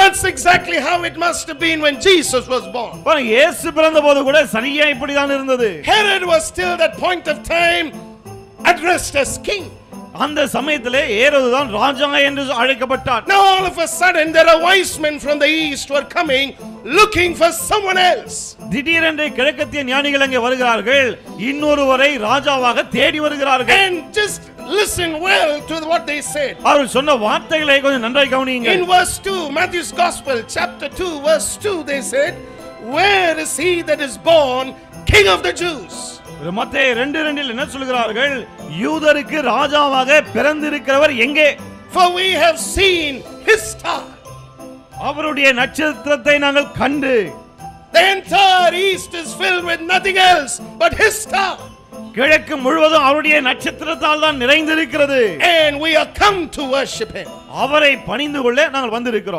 that's exactly how it must have been when Jesus was born. இயேசு பிறந்தபோது கூட சரியா இப்படிதான் இருந்தது. Herod was still that point of time addressed as king. அந்த சமயத்திலே ஏரோது தான் ராஜா என்று அழைக்கப்பட்டார். Now all of a sudden there are wise men from the east who are coming looking for someone else. திடீரென்று கிழக்கத்திய ஞானிகள் அங்கே வருகிறார்கள், இன்னொருவரை ராஜாவாக தேடி வருகிறார்கள். And just listen well to what they said. அவர் சொன்ன வார்த்தைகளை கொஞ்சம் நன்றாய் கவனியுங்கள். In verse 2, Matthew's Gospel, chapter 2, verse 2, they said, "Where is he that is born King of the Jews?" மத்தேயு 2:2 என்ன சொல்கிறார்கள்? யூதருக்கு ராஜாவாக பிறந்திருக்கிறவர் எங்கே? For we have seen his star. அவருடைய நட்சத்திரத்தை நாங்கள் கண்டு. The entire east is filled with nothing else but his star. கிழக்கு முழுவதும் அவருடைய நட்சத்திரத்தால் தான் நிறைந்திருக்கிறது. And we are come to worship him. அவரை பணிந்து கொள்ள நாங்கள் வந்திருக்கிறோம்.